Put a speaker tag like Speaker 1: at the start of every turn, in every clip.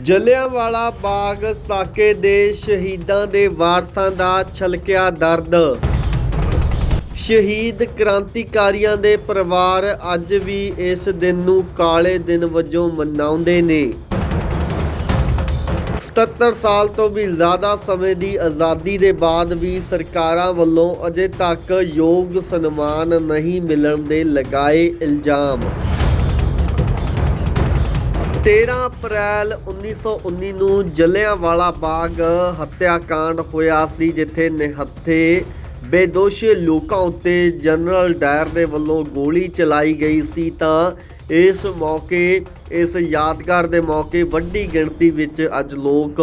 Speaker 1: ਜਲਿਆਂਵਾਲਾ ਬਾਗ ਸਾਕੇ ਦੇ ਸ਼ਹੀਦਾਂ ਦੇ ਵਾਰਸਾਂ ਦਾ ਛਲਕਿਆ ਦਰਦ। ਸ਼ਹੀਦ ਕ੍ਰਾਂਤੀਕਾਰੀਆਂ ਦੇ ਪਰਿਵਾਰ ਅੱਜ ਵੀ ਇਸ ਦਿਨ ਨੂੰ ਕਾਲੇ ਦਿਨ ਵਜੋਂ ਮਨਾਉਂਦੇ ਨੇ। 77 ਸਾਲ ਤੋਂ ਵੀ ਜ਼ਿਆਦਾ ਸਮੇਂ ਦੀ ਆਜ਼ਾਦੀ ਦੇ ਬਾਅਦ ਵੀ ਸਰਕਾਰਾਂ ਵੱਲੋਂ ਅਜੇ ਤੱਕ ਯੋਗ ਸਨਮਾਨ ਨਹੀਂ ਮਿਲਣ ਦੇ ਲਗਾਏ ਇਲਜ਼ਾਮ। 13 ਅਪ੍ਰੈਲ 1919 ਨੂੰ ਜਲਿਆਂਵਾਲਾ ਬਾਗ ਹੱਤਿਆਕਾਂਡ ਹੋਇਆ ਸੀ, ਜਿੱਥੇ ਨਿਹੱਥੇ ਬੇਦੋਸ਼ੇ ਲੋਕਾਂ ਉੱਤੇ ਜਨਰਲ ਡਾਇਰ ਦੇ ਵੱਲੋਂ ਗੋਲੀ ਚਲਾਈ ਗਈ ਸੀ। ਤਾਂ ਇਸ ਮੌਕੇ, ਇਸ ਯਾਦਗਾਰ ਦੇ ਮੌਕੇ ਵੱਡੀ ਗਿਣਤੀ ਵਿੱਚ ਅੱਜ ਲੋਕ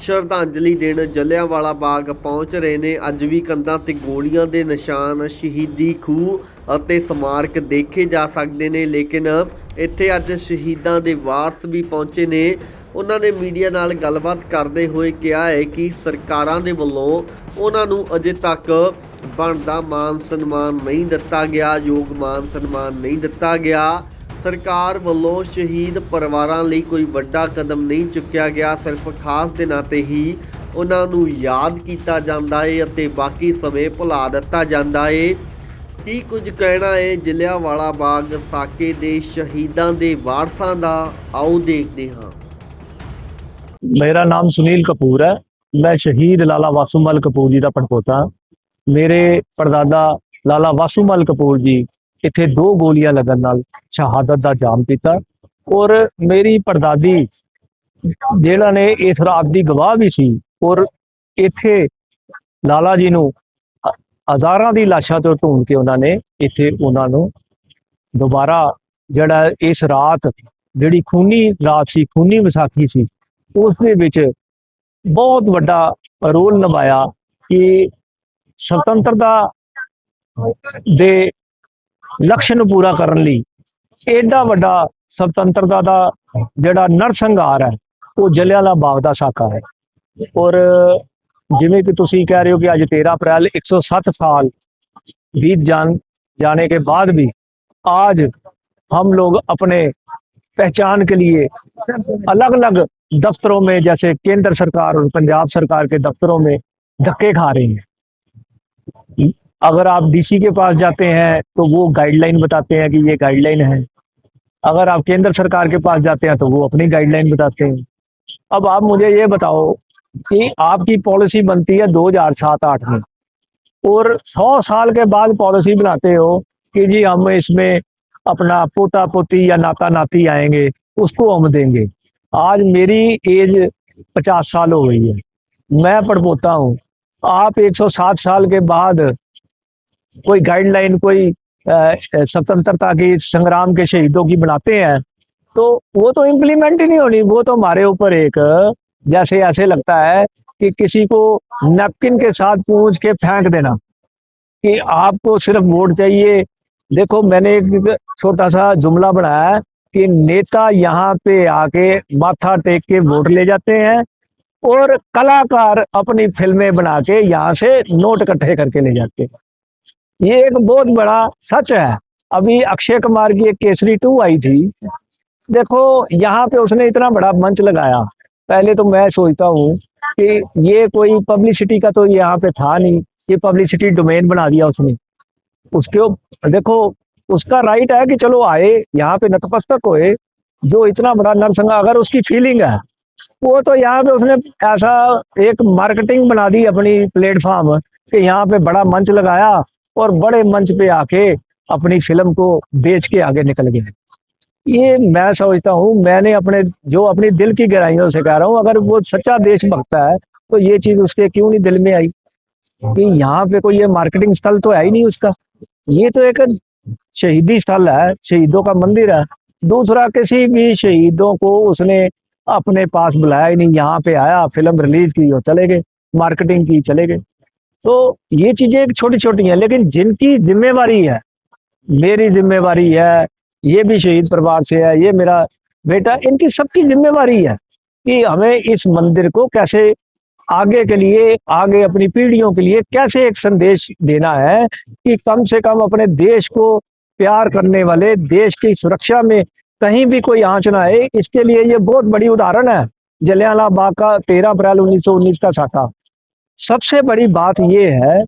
Speaker 1: ਸ਼ਰਧਾਂਜਲੀ ਦੇਣ ਜਲਿਆਂਵਾਲਾ ਬਾਗ ਪਹੁੰਚ ਰਹੇ ਨੇ। ਅੱਜ ਵੀ ਕੰਧਾਂ ਤੇ ਗੋਲੀਆਂ ਦੇ ਨਿਸ਼ਾਨ, ਸ਼ਹੀਦੀ ਖੂਹ ਅਤੇ ਸਮਾਰਕ ਦੇਖੇ ਜਾ ਸਕਦੇ ਨੇ। ਲੇਕਿਨ ਇੱਥੇ ਅੱਜ ਸ਼ਹੀਦਾਂ ਦੇ ਵਾਰਸ ਵੀ ਪਹੁੰਚੇ ਨੇ। ਉਹਨਾਂ ਨੇ ਮੀਡੀਆ ਨਾਲ ਗੱਲਬਾਤ ਕਰਦੇ ਹੋਏ ਕਿਹਾ ਹੈ ਕਿ ਸਰਕਾਰਾਂ ਦੇ ਵੱਲੋਂ ਉਹਨਾਂ ਨੂੰ ਅਜੇ ਤੱਕ ਬਣਦਾ ਮਾਨ ਸਨਮਾਨ ਨਹੀਂ ਦਿੱਤਾ ਗਿਆ, ਯੋਗ ਮਾਨ ਸਨਮਾਨ ਨਹੀਂ ਦਿੱਤਾ ਗਿਆ। ਸਰਕਾਰ ਵੱਲੋਂ ਸ਼ਹੀਦ ਪਰਿਵਾਰਾਂ ਲਈ ਕੋਈ ਵੱਡਾ ਕਦਮ ਨਹੀਂ ਚੁੱਕਿਆ ਗਿਆ। ਸਿਰਫ ਖਾਸ ਦਿਨਾਂ 'ਤੇ ਹੀ ਉਹਨਾਂ ਨੂੰ ਯਾਦ ਕੀਤਾ ਜਾਂਦਾ ਹੈ ਅਤੇ ਬਾਕੀ ਸਮੇਂ ਭੁਲਾ ਦਿੱਤਾ ਜਾਂਦਾ ਹੈ। ਕੀ ਕੁਝ ਕਹਿਣਾ ਹੈ ਜਲਿਆਂਵਾਲਾ ਬਾਗ ਸਾਕੇ ਦੇ ਸ਼ਹੀਦਾਂ ਦੇ ਵਾਰਸਾਂ ਦਾ, ਆਓ ਦੇਖਦੇ ਹਾਂ।
Speaker 2: मेरा नाम सुनील कपूर है। मैं शहीद लाला वासूमल कपूर जी का पड़पोता। मेरे परदादा लाला वासूमल कपूर जी इत्थे 2 गोलियां लगन नाल शहादत दा जाम पीता और मेरी परदादी जिहड़ा ने इस रात दी गवाह भी सी और इत्थे लाला जी नू हज़ारां दी लाशां तो ढूंढ के उन्होंने इत्थे उन्हां नू दोबारा जिहड़ा इस रात जिहड़ी खूनी रात सी, खूनी विसाखी सी, उसदे विच बहुत वड्डा रोल निभाया कि स्वतंत्रता दे लक्ष्य नूं पूरा करन लई एडा वड्डा स्वतंत्रता दा जिहड़ा नरसंहार है वो जलियांवाला बाग दा साका है। और जिवें कि तुसीं कह रहे हो कि अज 13 अप्रैल 107 साल बीत जाने के बाद भी आज हम लोग अपने पहचान के लिए अलग अलग दफ्तरों में, जैसे केंद्र सरकार और पंजाब सरकार के दफ्तरों में धक्के खा रहे हैं। अगर आप डीसी के पास जाते हैं तो वो गाइडलाइन बताते हैं कि ये गाइडलाइन है। अगर आप केंद्र सरकार के पास जाते हैं तो वो अपनी गाइडलाइन बताते हैं। अब आप मुझे ये बताओ कि आपकी पॉलिसी बनती है 2007-8 में और 100 साल के बाद पॉलिसी बनाते हो कि जी हम इसमें अपना पोता पोती या नाता नाती आएंगे, उसको हम देंगे। आज मेरी एज 50 साल हो गई है, मैं पड़पोता हूँ। आप 107 साल के बाद कोई गाइडलाइन, कोई स्वतंत्रता की संग्राम के शहीदों की बनाते हैं तो वो तो इम्प्लीमेंट ही नहीं होनी। वो तो हमारे ऊपर एक जैसे ऐसे लगता है कि किसी को नैपकिन के साथ पूंछ के फेंक देना कि आपको सिर्फ वोट चाहिए। देखो, मैंने एक छोटा सा जुमला बनाया कि नेता यहाँ पे आके माथा टेक के वोट ले जाते हैं और कलाकार अपनी फिल्में बना के यहाँ से नोट इकट्ठे करके ले जाते हैं। ये एक बहुत बड़ा सच है। अभी अक्षय कुमार की एक केसरी 2 आई थी, देखो यहाँ पे उसने इतना बड़ा मंच लगाया। पहले तो मैं सोचता हूँ कि ये कोई पब्लिसिटी का तो यहाँ पे था नहीं, ये पब्लिसिटी डोमेन बना दिया उसने। उसके देखो, उसका राइट है कि चलो आए यहाँ पे नतमस्तक होए। जो इतना बड़ा नरसंहार, अगर उसकी फीलिंग है वो तो यहाँ पे उसने ऐसा एक मार्केटिंग बना दी अपनी प्लेटफॉर्म कि यहाँ पे बड़ा मंच लगाया और बड़े मंच पे आके अपनी फिल्म को बेच के आगे निकल गए। ये मैं समझता हूँ, मैंने अपनी दिल की गहराइयों से कह रहा हूँ, अगर वो सच्चा देशभक्त है तो ये चीज उसके क्यों नहीं दिल में आई कि यहाँ पे कोई ये मार्केटिंग स्थल तो है ही नहीं उसका। ये तो एक शहीदी स्थल है, शहीदों का मंदिर है। दूसरा, किसी भी शहीदों को उसने अपने पास बुलाया ही नहीं। यहाँ पे आया, फिल्म रिलीज की और चले गए, मार्केटिंग की, चले गए। तो ये चीजें एक छोटी छोटी हैं, लेकिन जिनकी जिम्मेवारी है, मेरी जिम्मेवारी है, ये भी शहीद परिवार से है, ये मेरा बेटा, इनकी सबकी जिम्मेवारी है कि हमें इस मंदिर को कैसे आगे के लिए, आगे अपनी पीढ़ियों के लिए कैसे एक संदेश देना है कि कम से कम अपने देश को प्यार करने वाले, देश की सुरक्षा में कहीं भी कोई आंच ना आए। इसके लिए ये बहुत बड़ी उदाहरण है जलियांवाला बाग का 13 अप्रैल 1919 का साका। सबसे बड़ी बात ये है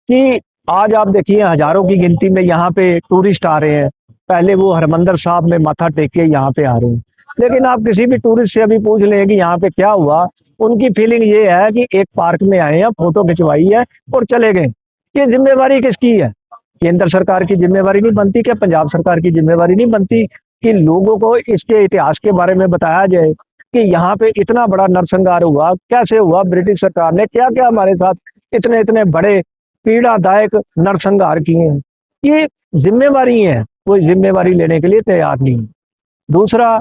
Speaker 2: कि आज आप देखिए हजारों की गिनती में यहाँ पे टूरिस्ट आ रहे हैं। पहले वो हरमंदिर साहब में माथा टेक के यहाँ पे आ रहे हैं, लेकिन आप किसी भी टूरिस्ट से अभी पूछ लें कि यहाँ पे क्या हुआ, उनकी फीलिंग ये है कि एक पार्क में आए हैं, फोटो खिंचवाई है और चले गए। ये जिम्मेवारी किसकी है? केंद्र सरकार की जिम्मेवारी नहीं बनती क्या? पंजाब सरकार की जिम्मेवारी नहीं बनती कि लोगों को इसके इतिहास के बारे में बताया जाए कि यहाँ पे इतना बड़ा नरसंहार हुआ, कैसे हुआ, ब्रिटिश सरकार ने क्या क्या हमारे साथ इतने इतने बड़े पीड़ादायक नरसंहार किए हैं। ये जिम्मेवारी है, वो जिम्मेवारी लेने के लिए तैयार नहीं है। दूसरा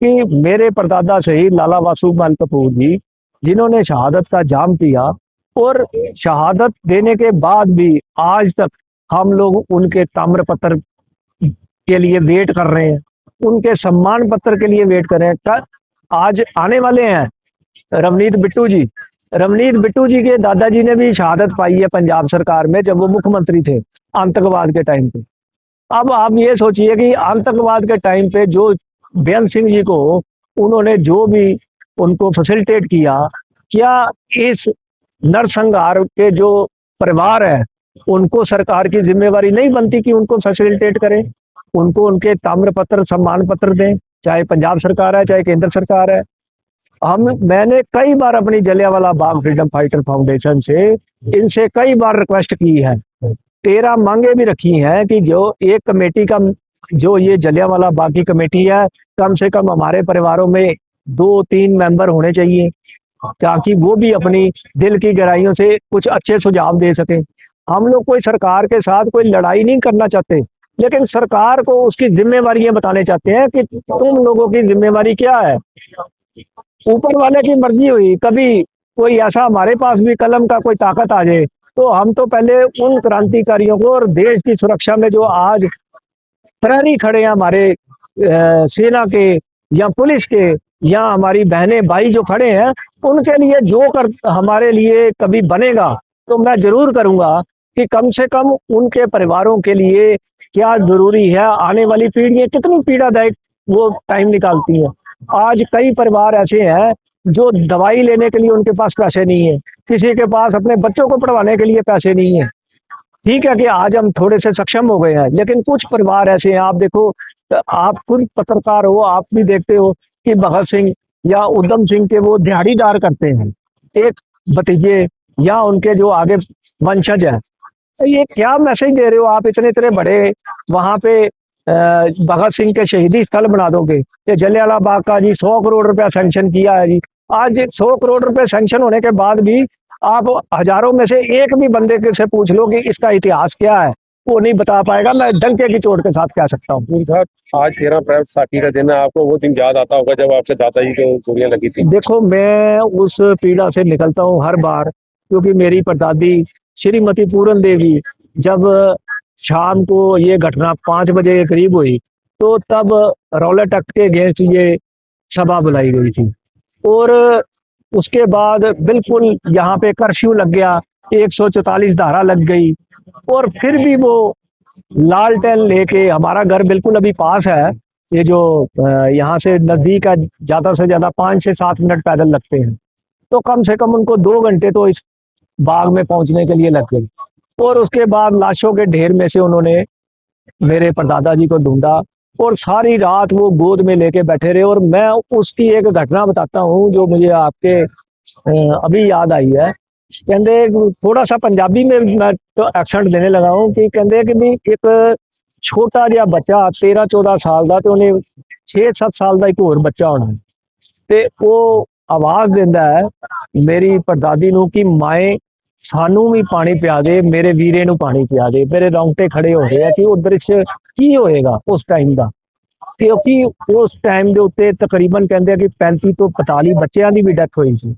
Speaker 2: कि मेरे परदादा शहीद लाला वासुमल कपूर जी, जिन्होंने शहादत का जाम पिया और शहादत देने के बाद भी आज तक हम लोग उनके ताम्र पत्र के लिए वेट कर रहे हैं, उनके सम्मान पत्र के लिए वेट कर रहे हैं। आज आने वाले हैं रवनीत बिट्टू जी। रवनीत बिट्टू जी के दादाजी ने भी शहादत पाई है पंजाब सरकार में जब वो मुख्यमंत्री थे आतंकवाद के टाइम पे। अब आप ये सोचिए कि आतंकवाद के टाइम पे जो बेअंत सिंह जी को उन्होंने जो भी उनको फैसिलिटेट किया, क्या इस नरसंहार के जो परिवार है उनको सरकार की जिम्मेवारी नहीं बनती कि उनको फैसिलिटेट करें, उनको उनके ताम्र पत्र सम्मान पत्र दें, चाहे पंजाब सरकार है चाहे केंद्र सरकार है। मैंने कई बार अपनी Jallianwala Bagh freedom fighter foundation से इनसे कई बार रिक्वेस्ट की है, 13 मांगे भी रखी हैं कि जो एक कमेटी का जो ये जलियांवाला बाग की कमेटी है, कम से कम हमारे परिवारों में 2-3 मेंबर होने चाहिए ताकि वो भी अपनी दिल की गहराइयों से कुछ अच्छे सुझाव दे सकें। हम लोग कोई सरकार के साथ कोई लड़ाई नहीं करना चाहते, लेकिन सरकार को उसकी जिम्मेवारियां बताने चाहते हैं कि तुम लोगों की जिम्मेवारी क्या है। ऊपर वाले की मर्जी हुई, कभी कोई ऐसा हमारे पास भी कलम का कोई ताकत आ जाए तो हम तो पहले उन क्रांतिकारियों को और देश की सुरक्षा में जो आज प्रहरी खड़े हैं हमारे सेना के या पुलिस के या हमारी बहनें भाई जो खड़े हैं, उनके लिए जो कर हमारे लिए कभी बनेगा तो मैं जरूर करूंगा कि कम से कम उनके परिवारों के लिए क्या जरूरी है। आने वाली पीढ़ियां कितनी पीड़ादायक वो टाइम निकालती हैं। आज कई परिवार ऐसे हैं जो दवाई लेने के लिए उनके पास पैसे नहीं है, किसी के पास अपने बच्चों को पढ़वाने के लिए पैसे नहीं है। ठीक है कि आज हम थोड़े से सक्षम हो गए हैं, लेकिन कुछ परिवार ऐसे हैं, आप देखो, आप खुद पत्रकार हो, आप भी देखते हो कि भगत सिंह या उधम सिंह के वो दिहाड़ीदार करते हैं, एक भतीजे या उनके जो आगे वंशज है। तो ये क्या मैसेज दे रहे हो आप? इतने इतने बड़े वहां पे भगत सिंह के शहीदी स्थल बना दोगे। ये जलियांवाला बाग का जी 100 करोड़ रुपया सैंक्शन किया है जी। आज 100 करोड़ रुपए सैंक्शन होने के बाद भी आप हजारों में से एक भी बंदे से पूछ लो कि इसका इतिहास क्या है, वो नहीं बता पाएगा। मैं डंके की चोट के साथ कह सकता हूँ।
Speaker 3: आज 13 अप्रैल साकी का दिन है, आपको वो दिन याद आता होगा जब आपके दादाजी को गोलियां लगी थी।
Speaker 2: देखो, मैं उस पीड़ा से निकलता हूँ हर बार, क्योंकि मेरी परदादी श्रीमती पूरन देवी जब शाम को ये घटना 5 बजे के करीब हुई तो तब रॉलेट एक्ट के अगेंस्ट ये सभा बुलाई गई थी और उसके बाद बिल्कुल यहाँ पे कर्फ्यू लग गया, 144 धारा लग गई और फिर भी वो लालटेन लेके, हमारा घर बिल्कुल अभी पास है, ये जो यहाँ से नजदीक है, ज्यादा से ज्यादा 5 से 7 मिनट पैदल लगते हैं, तो कम से कम उनको 2 घंटे तो इस बाग में पहुंचने के लिए लग गई। और उसके बाद लाशों के ढेर में से उन्होंने मेरे परदादा जी को ढूंढा और सारी रात वो गोद में लेके बैठे रहे। और मैं उसकी एक घटना बताता हूँ जो मुझे आपके अभी याद आई है। कहते थोड़ा सा पंजाबी में मैं तो एक्सेंट देने लगा हूँ कि कहते कि भी एक छोटा जिहा बच्चा 13-14 साल का, तो उन्हें 6-7 साल का एक होर बच्चा होना, ते वो आवाज देता है मेरी परदादी नू कि माए सानू भी पानी पिया दे, मेरे वीरे नू पानी पिया दे। मेरे रोंगटे खड़े हो रहे हैं कि वो दृश्य की होएगा उस टाइम का, क्योंकि उस टाइम के उत्ते तकरीबन कहते हैं कि 35 तो 45 बच्चों की भी डेथ हुई सी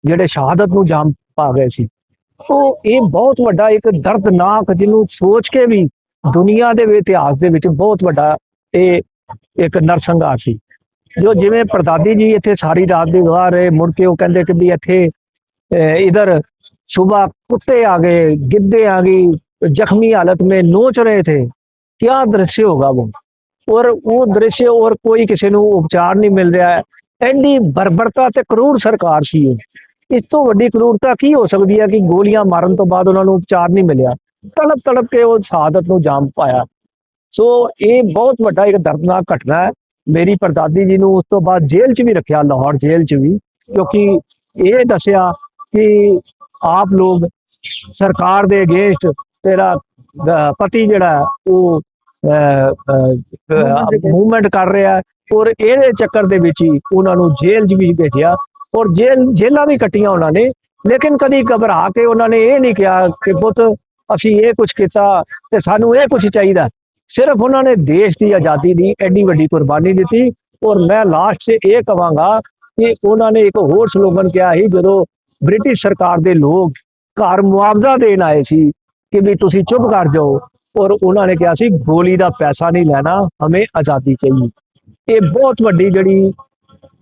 Speaker 2: ਜਿਹੜੇ शहादत ਨੂੰ जाम पा गए सी। तो ये बहुत बड़ा एक दर्दनाक जिन्हों सोच के भी दुनिया के इतिहास के विच बहुत बड़ा ये एक नरसंहार सी। जो जिवें परदादी जी इत्थे सारी रात दी गवाह रहे, मुड़ के वो कहते कि भी इत्थे इधर सुबह कुत्ते आ गए, गिद्धे आ गई, जख्मी हालत में नोच रहे थे। क्या दृश्य होगा वो, और वो दृश्य और कोई किसी को उपचार नहीं मिल रहा है। ਐਡੀ ਬਰਬਰਤਾ ਤੇ ਕਰੂਰ ਸਰਕਾਰ ਸੀ ਇਹ। ਇਸ ਤੋਂ ਵੱਡੀ ਕਰੂਰਤਾ ਕੀ ਹੋ ਸਕਦੀ ਹੈ ਕਿ ਗੋਲੀਆਂ ਮਾਰਨ ਤੋਂ ਬਾਅਦ ਉਹਨਾਂ ਨੂੰ ਉਪਚਾਰ ਨਹੀਂ ਮਿਲਿਆ, ਤੜਪ ਤੜਪ ਕੇ ਉਹ ਸ਼ਹਾਦਤ ਨੂੰ ਜਾਮ ਪਾਇਆ। ਸੋ ਇਹ ਬਹੁਤ ਵੱਡਾ ਇੱਕ ਦਰਦਨਾਕ ਘਟਨਾ ਹੈ। ਮੇਰੀ ਪੜਦਾਦੀ ਜੀ ਨੂੰ ਉਸ ਤੋਂ ਬਾਅਦ ਜੇਲ੍ਹ 'ਚ ਵੀ ਰੱਖਿਆ, ਲਾਹੌਰ ਜੇਲ੍ਹ 'ਚ ਵੀ, ਕਿਉਂਕਿ ਇਹ ਦੱਸਿਆ ਕਿ ਆਪ ਲੋਕ ਸਰਕਾਰ ਦੇ ਅਗੇਂਸਟ ਤੇਰਾ ਪਤੀ ਜਿਹੜਾ ਹੈ ਉਹ ਮੂਵਮੈਂਟ ਕਰ ਰਿਹਾ ਹੈ, ਔਰ ਇਹਦੇ ਚੱਕਰ ਦੇ ਵਿੱਚ ਹੀ ਉਹਨਾਂ ਨੂੰ ਜੇਲ੍ਹ 'ਚ ਵੀ ਭੇਜਿਆ, ਔਰ ਜੇਲ੍ਹਾਂ ਵੀ ਕੱਟੀਆਂ ਉਹਨਾਂ ਨੇ। ਲੇਕਿਨ ਕਦੀ ਘਬਰਾ ਕੇ ਉਹਨਾਂ ਨੇ ਇਹ ਨਹੀਂ ਕਿਹਾ ਕਿ ਪੁੱਤ ਅਸੀਂ ਇਹ ਕੁਝ ਕੀਤਾ ਤੇ ਸਾਨੂੰ ਇਹ ਕੁਝ ਚਾਹੀਦਾ। ਸਿਰਫ ਉਹਨਾਂ ਨੇ ਦੇਸ਼ ਦੀ ਆਜ਼ਾਦੀ ਦੀ ਐਡੀ ਵੱਡੀ ਕੁਰਬਾਨੀ ਦਿੱਤੀ। ਔਰ ਮੈਂ ਲਾਸਟ 'ਚ ਇਹ ਕਹਾਂਗਾ ਕਿ ਉਹਨਾਂ ਨੇ ਇੱਕ ਹੋਰ ਸਲੋਗਨ ਕਿਹਾ ਸੀ, ਜਦੋਂ ਬ੍ਰਿਟਿਸ਼ ਸਰਕਾਰ ਦੇ ਲੋਕ ਘਰ ਮੁਆਵਜ਼ਾ ਦੇਣ ਆਏ ਸੀ ਕਿ ਵੀ ਤੁਸੀਂ ਚੁੱਪ ਕਰ ਜਾਓ, ਔਰ ਉਹਨਾਂ ਨੇ ਕਿਹਾ ਸੀ ਗੋਲੀ ਦਾ ਪੈਸਾ ਨਹੀਂ ਲੈਣਾ, ਹਮੇ ਆਜ਼ਾਦੀ ਚਾਹੀਏ। ਇਹ ਬਹੁਤ ਵੱਡੀ ਜਿਹੜੀ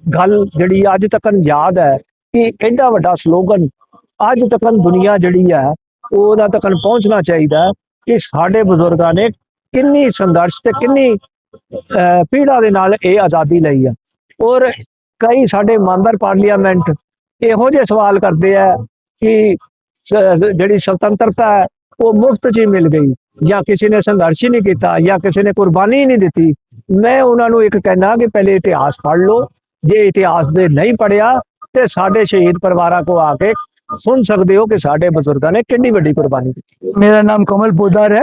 Speaker 2: ਗੱਲ ਜਿਹੜੀ ਅੱਜ ਤੱਕ ਯਾਦ ਹੈ ਕਿ ਐਡਾ ਵੱਡਾ ਸਲੋਗਨ ਅੱਜ ਤੱਕ ਦੁਨੀਆ ਜਿਹੜੀ ਹੈ ਉਹਨਾਂ ਤੱਕ ਪਹੁੰਚਣਾ ਚਾਹੀਦਾ ਕਿ ਸਾਡੇ ਬਜ਼ੁਰਗਾਂ ਨੇ ਕਿੰਨੀ ਸੰਘਰਸ਼ ਤੇ ਕਿੰਨੀ ਪੀੜਾ ਦੇ ਨਾਲ ਇਹ ਆਜ਼ਾਦੀ ਲਈ ਆ। ਔਰ ਕਈ ਸਾਡੇ ਮੈਂਬਰ ਪਾਰਲੀਮੈਂਟ ਇਹੋ ਜਿਹੇ ਸਵਾਲ ਕਰਦੇ ਆ ਕਿ ਜਿਹੜੀ ਸੁਤੰਤਰਤਾ ਹੈ ਉਹ ਮੁਫਤ 'ਚ ਹੀ ਮਿਲ ਗਈ, ਜਾਂ ਕਿਸੇ ਨੇ ਸੰਘਰਸ਼ ਹੀ ਨਹੀਂ ਕੀਤਾ, ਜਾਂ ਕਿਸੇ ਨੇ ਕੁਰਬਾਨੀ ਹੀ ਨਹੀਂ ਦਿੱਤੀ। ਮੈਂ ਉਹਨਾਂ ਨੂੰ ਇੱਕ ਕਹਿਣਾ ਕਿ ਪਹਿਲੇ ਇਤਿਹਾਸ ਪੜ੍ਹ ਲਓ, ਜੇ ਇਤਿਹਾਸ ਦੇ ਨਹੀਂ ਪੜ੍ਹਿਆ ਤੇ ਸਾਡੇ ਸ਼ਹੀਦ ਪਰਿਵਾਰਾਂ को आके सुन सकते हो कि साडे बुजुर्गों ने कितनी बड़ी कुर्बानी दी।
Speaker 4: मेरा नाम कमल पोदार है,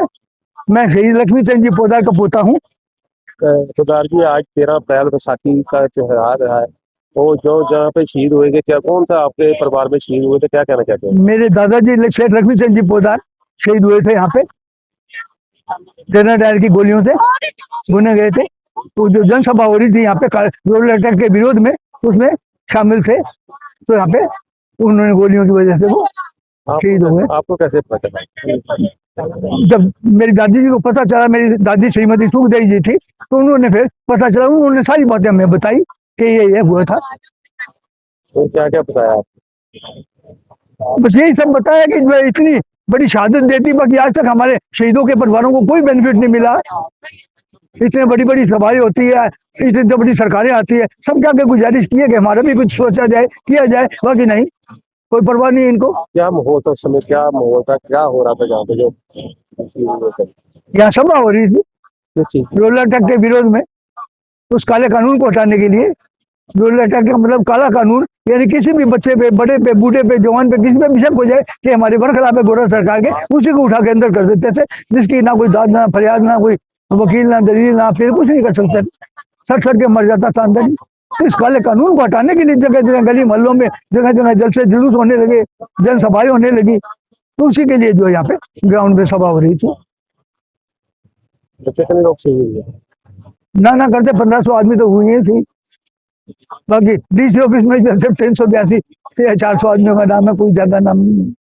Speaker 4: मैं शहीद लक्ष्मी चंद जी पोदार का पोता हूँ।
Speaker 3: पोदार जी, आज 13 अप्रैल बैसाखी का त्योहार रहा है, वो जो जहाँ पे शहीद हुए थे, क्या कौन सा आपके परिवार में शहीद हुए थे, क्या कहना चाहते हैं?
Speaker 4: मेरे दादाजी शेख लक्ष्मी चंद जी पोदार शहीद हुए थे यहाँ पे, जनरल डायर की गोलियों से भुने गए थे। तो जो जनसभा हो रही थी यहाँ पे रोड अटैक के विरोध में, उसमें शामिल थे, तो यहाँ पे उन्होंने गोलियों की वजह से वो शहीद हो गए।
Speaker 3: आपको कैसे पता चला?
Speaker 4: जब मेरी दादी जी को पता चला, मेरी दादी श्रीमती सुखदेवी जी थी, तो उन्होंने फिर पता चला, उन्होंने सारी बातें हमें बताई कि ये हुआ था।
Speaker 3: तो क्या क्या बताया आप?
Speaker 4: बस यही सब बताया कि जो इतनी बड़ी शहादत देती, बाकी आज तक हमारे शहीदों के परिवारों को कोई बेनिफिट नहीं मिला। इतनी बड़ी बड़ी सभाएं होती है, इतनी बड़ी सरकारें आती है, सब क्या के गुजारिश की है कि हमारा भी कुछ सोचा जाए, किया जाए, बाकी नहीं, कोई परवाह नहीं इनको।
Speaker 3: क्या माहौल था उस समय, क्या माहौल था, क्या हो रहा था जहाँ पे जो
Speaker 4: यहाँ सभा हो रही थी
Speaker 3: किस चीज?
Speaker 4: रोड अटैक के विरोध में, उस काले कानून को हटाने के लिए। रोड अटैक का मतलब काला कानून, यानी किसी भी बच्चे पे, बड़े पे, बूढ़े पे, जवान पे, किसी पे भी शक हो जाए कि हमारे बरखलाफ है गोरा सरकार के, उसी को उठा के अंदर कर देते थे, जिसकी ना कोई दाद ना फरियाद, ना कोई वकील, ना दलील, ना फिर कुछ नहीं कर सकते, सट सट के मर जाता था अंदर ही। तो इस काले कानून को हटाने के लिए जगह जगह गली मोहल्लों में जगह जगह जलसे जुलूस होने लगे, जनसभाएं होने लगी, तो उसी के लिए जो यहाँ पे ग्राउंड में सभा हो रही थी।
Speaker 3: तो कितने लोग शहीद हुए?
Speaker 4: ना करते 1500 आदमी तो हुए ही थी, बाकी डीसी ऑफिस में सिर्फ 382 से 400 आदमियों का नाम है, कोई ज्यादा नाम नहीं है।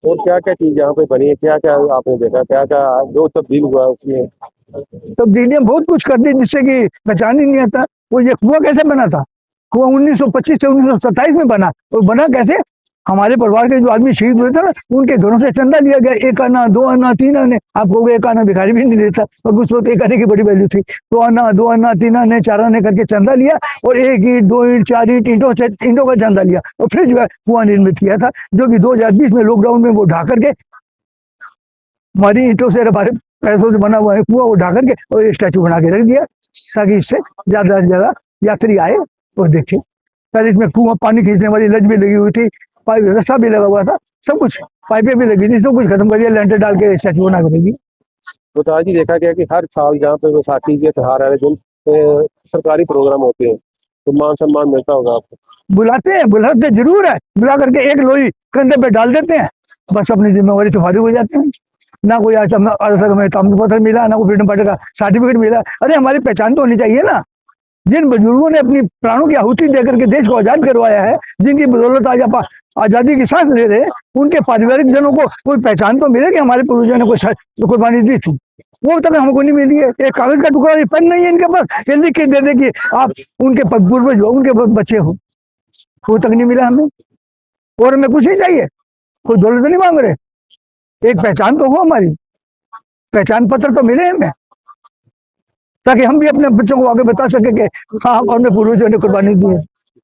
Speaker 3: और क्या क्या चीज यहाँ पे बनी है, क्या क्या आपने देखा, क्या क्या जो तब्दील हुआ उसमें?
Speaker 4: तब्दीलियां बहुत कुछ कर दी जिससे कि पहचान ही नहीं आता। वो ये कुआं कैसे बना था? कुआं 1925 से 1927 में बना, और बना कैसे? हमारे परिवार के जो आदमी शहीद हुए थे ना, उनके घरों से चंदा लिया गया, 1 आना 2 आना 3 आने। आपको 1 आना भिखारी भी नहीं देता, और उस वक्त 1 आने की बड़ी वैल्यू थी। 2 आना 2 आना 3 आने 4 आने करके चंदा लिया, और 1 ईंट 2 ईंट 4 ईंट ईंटों का चंदा लिया, और फिर जो है कुआं निर्मित किया था, जो कि 2020 में लॉकडाउन में वो ढा करके हमारी ईंटों से, हमारे पैसों से बना हुआ है कुआं, वो ढा करके और ये स्टैचू बना के रख दिया, ताकि इससे ज्यादा से ज्यादा यात्री आए और देखे। पहले इसमें कुआं पानी खींचने वाली लज भी लगी हुई थी, पाइप रस्सा भी लगा हुआ था, सब कुछ पाइपें भी लगी थी, सब कुछ खत्म कर दिया, लेंटर डाल के स्टैचू बना के रख दिया।
Speaker 3: तो आज ही देखा गया कि हर साल जहाँ पे बैसाखी के त्योहार आए दिन सरकारी प्रोग्राम होते हैं, तो मान सम्मान मिलता होगा आपको?
Speaker 4: बुलाते जरूर है, बुला करके एक लोई कंधे पे डाल देते हैं, बस अपनी जिम्मेवारी से फारिग हो जाते हैं। ना कोई आज तक हमें ताम्र पत्र मिला, ना कोई फ्रीडम फाइटर का सर्टिफिकेट मिला। अरे हमारी पहचान तो होनी चाहिए ना। जिन बुजुर्गों ने अपनी प्राणों की आहुति देकर के देश को आजाद करवाया है, जिनकी बदौलत आज आप आजादी की सांस ले रहे हैं, उनके पारिवारिक जनों को कोई पहचान तो मिले कि हमारे पूर्वजों ने कोई कुर्बानी दी थी। वो तक हमको नहीं मिली है। एक कागज का टुकड़ा, पेन नहीं है इनके पास, ये लिख के दे दे कि आप उनके पूर्वज हो, उनके बच्चे हो, वो तक नहीं मिला हमें। और हमें कुछ नहीं चाहिए, कोई दौलत नहीं मांग रहे, एक पहचान तो हो, हमारी पहचान पत्र तो मिले हमें, ताकि हम भी अपने बच्चों को आगे बता सके कि हाँ, हमने पूर्वजों ने कुर्बानी दी है।